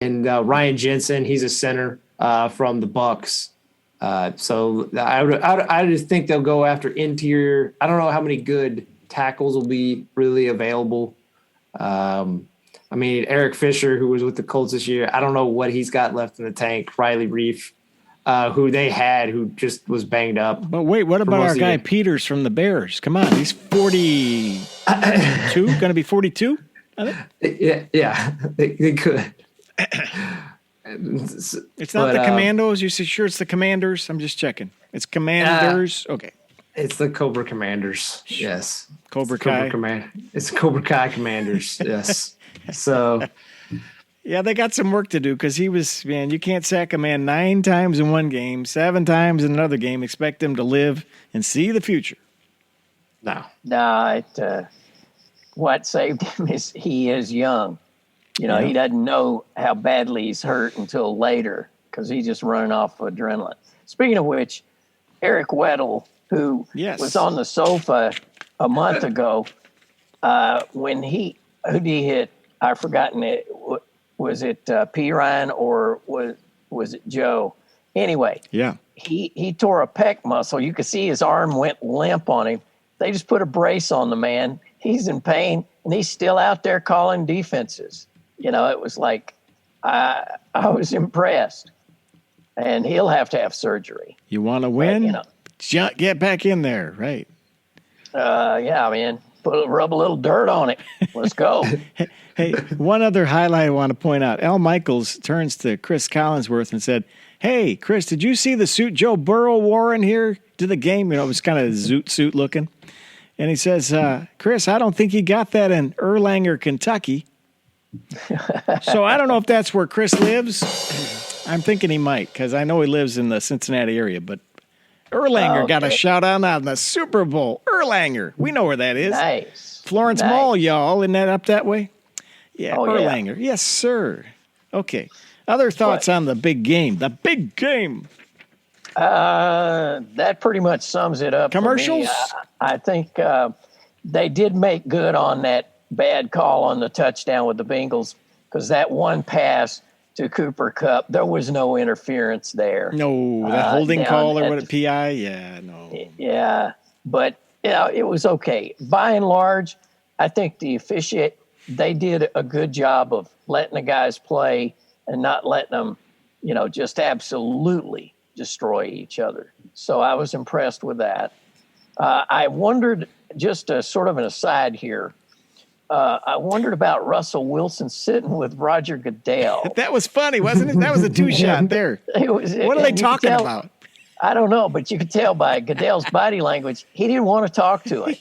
and Ryan Jensen, he's a center from the Bucks. So I just think they'll go after interior. I don't know how many good tackles will be really available. I mean, Eric Fisher, who was with the Colts this year, I don't know what he's got left in the tank. Riley Reef, who they had, who just was banged up. But wait, what about our guy Peters from the Bears? Come on, he's 42, going to be 42? Yeah, they could. It's not the Commandos. You sure it's the Commanders? I'm just checking. It's Commanders. Okay. It's the Cobra Commanders. Yes. Cobra Kai. It's Cobra Kai Commanders. Yes. So. Yeah, they got some work to do because you can't sack a man 9 times in one game, 7 times in another game, expect him to live and see the future. No. What saved him is he is young. He doesn't know how badly he's hurt until later because he's just running off adrenaline. Speaking of which, Eric Weddle, who was on the sofa a month ago, who did he hit? I've forgotten it. Was it P. Ryan or was it Joe? Anyway, he tore a pec muscle. You could see his arm went limp on him. They just put a brace on the man. He's in pain, and he's still out there calling defenses. It was like I was impressed, and he'll have to have surgery. You want to win? Get back in there, right? Yeah, man. Rub a little dirt on it. Let's go. Hey, one other highlight I want to point out. Al Michaels turns to Chris Collinsworth and said, "Hey, Chris, did you see the suit Joe Burrow wore in here to the game? It was kind of zoot suit looking." And he says, "Chris, I don't think he got that in Erlanger, Kentucky." So I don't know if that's where Chris lives. I'm thinking he might because I know he lives in the Cincinnati area, but Erlanger got a shout out on the Super Bowl. Erlanger. We know where that is. Nice. Florence Mall, y'all. Isn't that up that way? Yeah, Erlanger. Yeah. Yes, sir. Okay. Other thoughts on the big game? The big game. That pretty much sums it up. Commercials? I think they did make good on that bad call on the touchdown with the Bengals because that one pass to Cooper Kupp, there was no interference there. No, that holding call or what? PI? Yeah, no. Yeah, but it was okay. By and large, I think they did a good job of letting the guys play and not letting them, just absolutely destroy each other. So I was impressed with that. I wondered, just a sort of an aside here, I wondered about Russell Wilson sitting with Roger Goodell. That was funny, wasn't it? That was a 2-shot there. What are they talking about? I don't know, but you could tell by Goodell's body language, he didn't want to talk to him.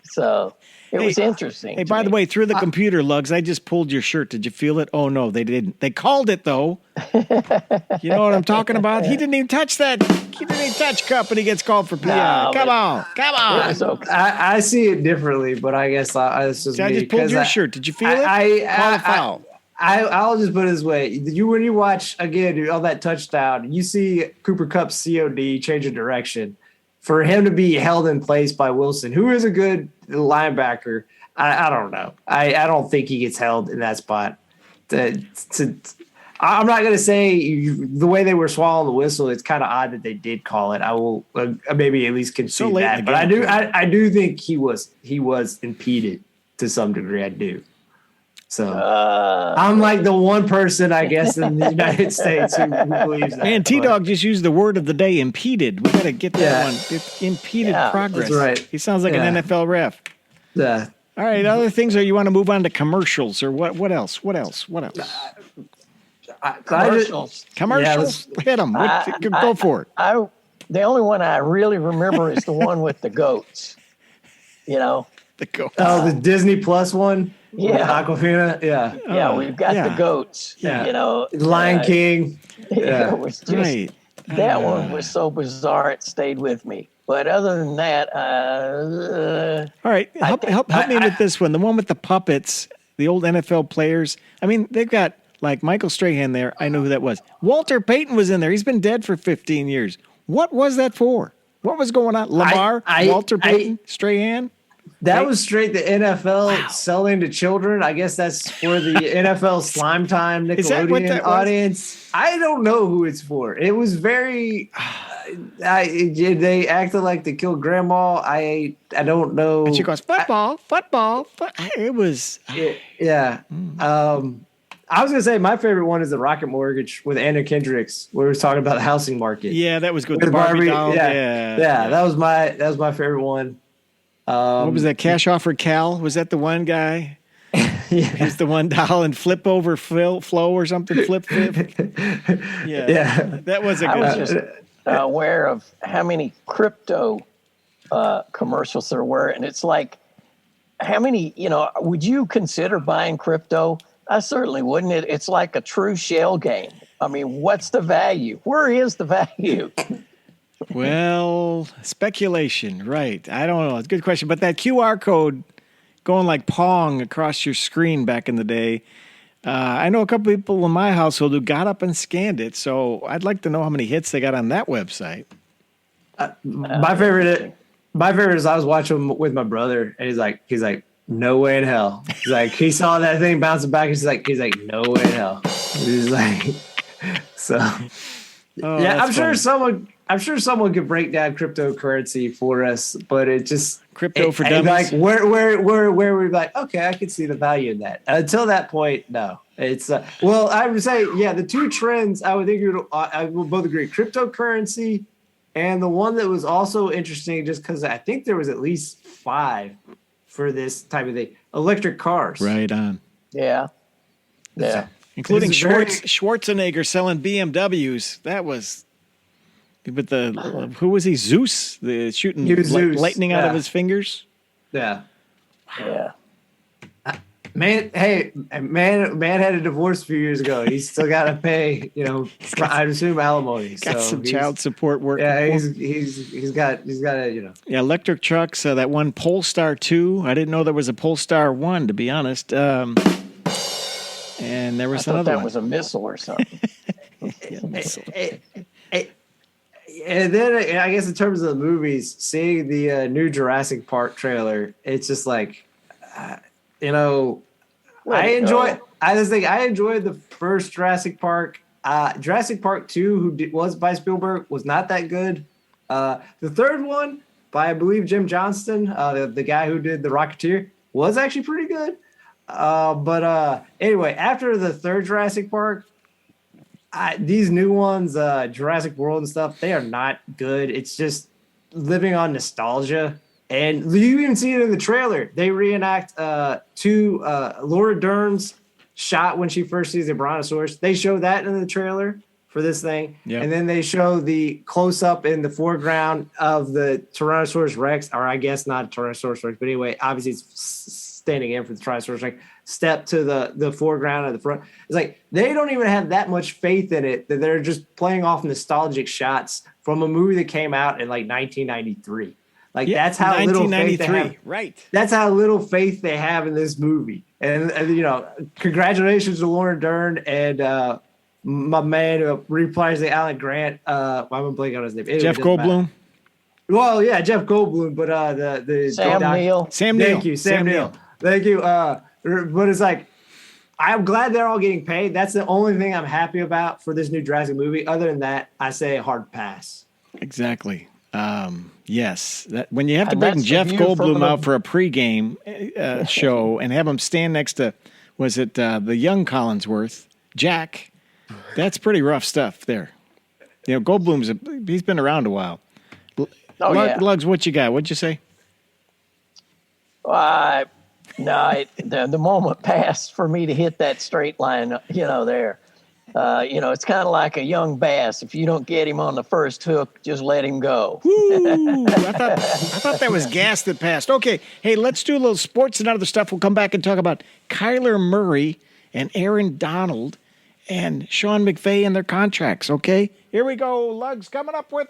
So it was interesting. Hey, by the way, through the computer lugs, I just pulled your shirt. Did you feel it? Oh, no, they didn't. They called it, though. You know what I'm talking about? He didn't even touch that. He didn't even touch Cup, and he gets called for PI. Come on. Okay. I see it differently, but I guess it's just I just pulled your shirt. Did you feel it? Call a foul. I'll just put it this way. When you watch, again, all that touchdown, you see Cooper Kupp's COD change of direction. For him to be held in place by Wilson, who is a good linebacker, I don't know. I don't think he gets held in that spot. I'm not going to say the way they were swallowing the whistle, it's kind of odd that they did call it. I will maybe at least concede that. But I do think he was impeded to some degree. I do. So I'm like the one person, I guess, in the United States who believes that. Man, T-Dog just used the word of the day, impeded. We got to get that one. It's impeded progress. That's right. He sounds like an NFL ref. Yeah. All right, other things, or you want to move on to commercials, or what else? Commercials. Commercials? Hit them. Go for it. The only one I really remember is the one with the goats. The goats. Oh, the Disney Plus one? Yeah. Aquafina? Yeah. Yeah, we've got the goats. Yeah. Lion King. Yeah. It was just, that one was so bizarre, it stayed with me. But other than that, all right, help me with this one. The one with the puppets, the old NFL players. I mean, they've got like Michael Strahan there. I know who that was. Walter Payton was in there. He's been dead for 15 years. What was that for? What was going on? Lamar, Walter Payton, Strahan? That was straight the NFL selling to children. I guess that's for the NFL Slime Time Nickelodeon audience. I don't know who it's for. It was very. They acted like they killed grandma. I don't know. And she goes football. It was. Yeah. I was gonna say my favorite one is the Rocket Mortgage with Anna Kendricks, where we was talking about the housing market. Yeah, that was good. The Barbie doll. Yeah. That was my favorite one. What was that? Cash Offer Cal? Was that the one guy? He's the one doll and Flip Over Flow or something. Flip. Yeah. That was a good. I was just aware of how many crypto commercials there were, and it's like, how many? Would you consider buying crypto? I certainly wouldn't. It's like a true shell game. I mean, what's the value? Where is the value? Well, speculation, right. I don't know. It's a good question. But that QR code going like Pong across your screen back in the day, I know a couple people in my household who got up and scanned it. So I'd like to know how many hits they got on that website. My favorite is I was watching with my brother, and he's like, no way in hell. He's like, he saw that thing bouncing back. He's like, no way in hell. He's like, so yeah, I'm sure someone could break down cryptocurrency for us, but it just crypto for dummies. Like where we're like, okay, I can see the value in that. Until that point, no. It's well, I would say, yeah, the two trends I would think I would both agree, cryptocurrency, and the one that was also interesting, just because I think there was at least 5 for this type of thing, electric cars. Right on. Yeah. Including Schwarzenegger selling BMWs. That was. But who was he? Zeus, the shooting lightning out of his fingers. Yeah. Yeah. Man had a divorce a few years ago. He's still got to pay, I assume alimony. Got some child support work. Yeah, he's got to. Yeah, electric trucks. That one Polestar 2. I didn't know there was a Polestar 1, to be honest. And there was another one. That was a missile or something. And then I guess in terms of the movies, seeing the new Jurassic Park trailer, it's just like, I enjoyed the first Jurassic Park. Jurassic Park 2, was by Spielberg, was not that good. The third one by, I believe, Jim Johnston, the guy who did The Rocketeer, was actually pretty good. But anyway, after the third Jurassic Park, these new ones, Jurassic World and stuff, they are not good. It's just living on nostalgia. And you even see it in the trailer. They reenact Laura Dern's shot when she first sees the brontosaurus. They show that in the trailer for this thing. Yep. And then they show the close-up in the foreground of the Tyrannosaurus Rex, or I guess not Tyrannosaurus Rex, but anyway, obviously it's standing in for the Tyrannosaurus Rex. Step to the foreground of the front. It's like they don't even have that much faith in it that they're just playing off nostalgic shots from a movie that came out in like 1993. Like that's how little faith they have. Right. That's how little faith they have in this movie. And congratulations to Laura Dern and my man who replies to Alan Grant. I'm blanking on his name. Anyway, Jeff Goldblum. Well, yeah, Jeff Goldblum, but the Sam Neill. Thank you, Sam Neill. Thank you. But it's like, I'm glad they're all getting paid. That's the only thing I'm happy about for this new Jurassic movie. Other than that, I say a hard pass. Exactly. Yes. When you have to bring Jeff Goldblum out for a pregame show and have him stand next to, was it the young Collinsworth, Jack? That's pretty rough stuff there. Goldblum's he's been around a while. Lugs, what you got? What'd you say? No, the moment passed for me to hit that straight line, there. It's kind of like a young bass. If you don't get him on the first hook, just let him go. Woo! I thought that was gas that passed. Okay, hey, let's do a little sports and other stuff. We'll come back and talk about Kyler Murray and Aaron Donald and Sean McVay and their contracts, okay? Here we go. Lugs coming up with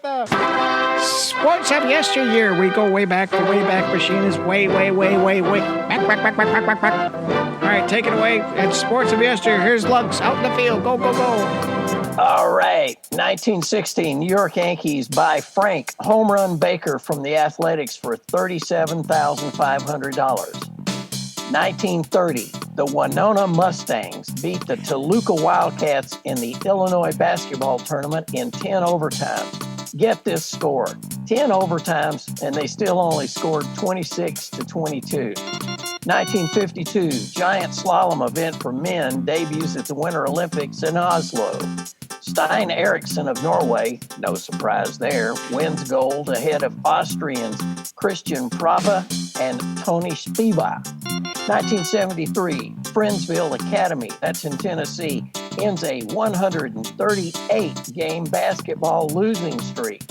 sports of yesteryear. We go way back. The Wayback Machine is way back. All right, take it away. It's sports of yesteryear. Here's Lugs out in the field. Go. All right. 1916, New York Yankees buy Frank Home Run Baker from the Athletics for $37,500. 1930, the Winona Mustangs beat the Toluca Wildcats in the Illinois basketball tournament in 10 overtimes. Get this score, 10 overtimes, and they still only scored 26-22. 1952, giant slalom event for men debuts at the Winter Olympics in Oslo. Stein Eriksen of Norway, no surprise there, wins gold ahead of Austrians Christian Prava and Tony Spiva. 1973, Friendsville Academy, that's in Tennessee, ends a 138-game basketball losing streak.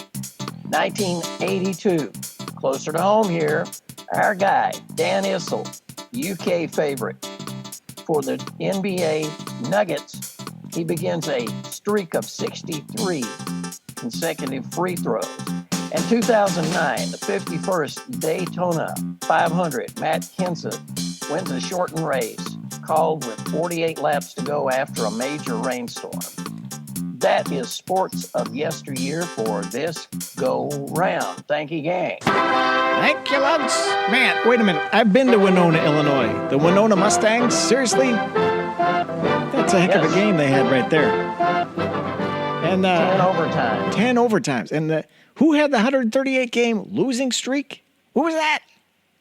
1982, closer to home here, our guy, Dan Issel, UK favorite. For the NBA Nuggets, he begins a streak of 63 consecutive free throws. In 2009, the 51st Daytona 500, Matt Kenseth wins a shortened race, called with 48 laps to go after a major rainstorm. That is sports of yesteryear for this go round. Thank you, gang. Thank you, lads. Man, wait a minute. I've been to Winona, Illinois. The Winona Mustangs? Seriously? That's a heck of a game they had right there. And 10 overtimes. 10 overtimes. And who had the 138-game losing streak? Who was that?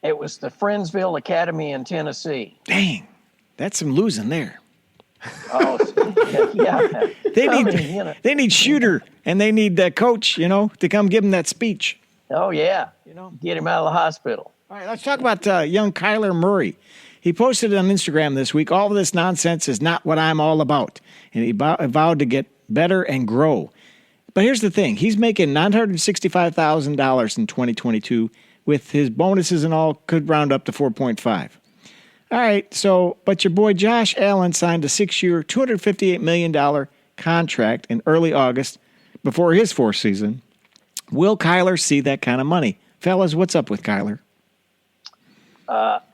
It was the Friendsville Academy in Tennessee. Dang. That's some losing there. Oh, yeah. They need shooter, and they need coach, to come give them that speech. Oh, yeah. Get him out of the hospital. All right, let's talk about young Kyler Murray. He posted on Instagram this week, all of this nonsense is not what I'm all about. And he vowed to get better and grow. But here's the thing. He's making $965,000 in 2022 with his bonuses and all could round up to 4.5. All right, but your boy Josh Allen signed a 6-year, $258 million contract in early August before his fourth season. Will Kyler see that kind of money? Fellas, what's up with Kyler?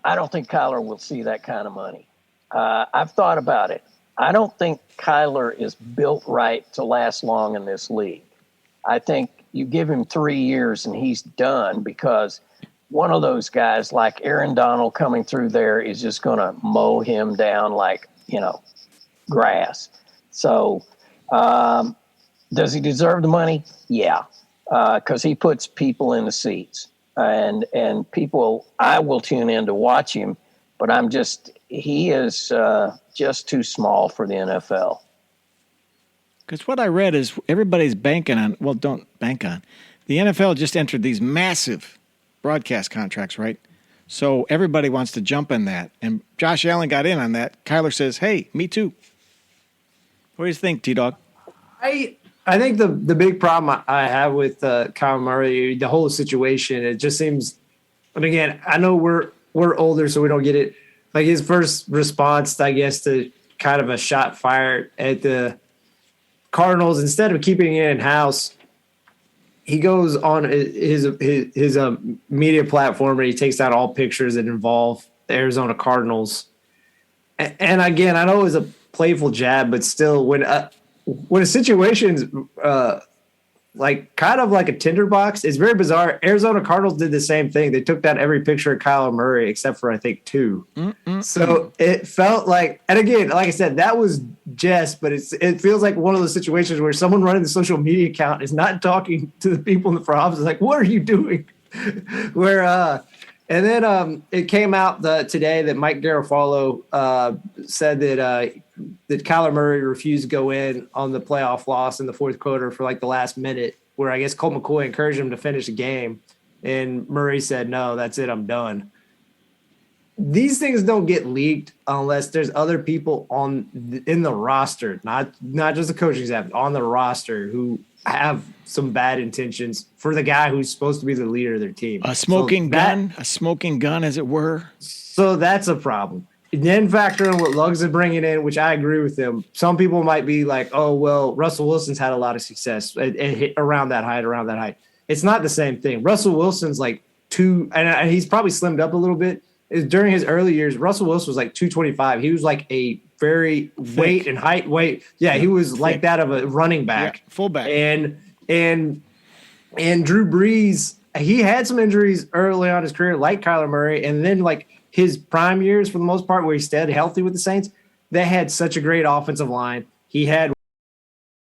I don't think Kyler will see that kind of money. I've thought about it. I don't think Kyler is built right to last long in this league. I think you give him 3 years and he's done because one of those guys like Aaron Donald coming through there is just going to mow him down like, grass. So does he deserve the money? Yeah, because he puts people in the seats. And people, I will tune in to watch him, but he is just too small for the NFL. Because what I read is everybody's banking on, well, don't bank on. The NFL just entered these massive broadcast contracts, right? So everybody wants to jump in that. And Josh Allen got in on that. Kyler says, hey, me too. What do you think, T-Dog? I think the big problem I have with Kyler Murray, the whole situation, it just seems, and again, I know we're older, so we don't get it. Like his first response, I guess, to kind of a shot fired at the Cardinals, instead of keeping it in-house, he goes on his media platform and he takes out all pictures that involve the Arizona Cardinals. And again, I know it was a playful jab, but still, when a situation's like kind of like a tinderbox, it's very bizarre. Arizona Cardinals did the same thing. They took down every picture of Kyler Murray except for I think 2. So it felt like, and again, like I said, that was jest, but it feels like one of those situations where someone running the social media account is not talking to the people in the front office. Like, what are you doing? And then it came out today that Mike Garafolo said that Kyler Murray refused to go in on the playoff loss in the fourth quarter for like the last minute, where I guess Colt McCoy encouraged him to finish the game. And Murray said, no, that's it, I'm done. These things don't get leaked unless there's other people in the roster, not just the coaching staff, on the roster who have some bad intentions for the guy who's supposed to be the leader of their team. A smoking gun, as it were. So that's a problem. And then factor in what Luggs is bringing in, which I agree with him. Some people might be like, oh, well, Russell Wilson's had a lot of success around that height. It's not the same thing. Russell Wilson's like and he's probably slimmed up a little bit. During his early years, Russell Wilson was like 225. He was like a very weight and height. Yeah, he was like that of a running back, fullback, and Drew Brees. He had some injuries early on in his career, like Kyler Murray, and then like his prime years for the most part, where he stayed healthy with the Saints. They had such a great offensive line. He had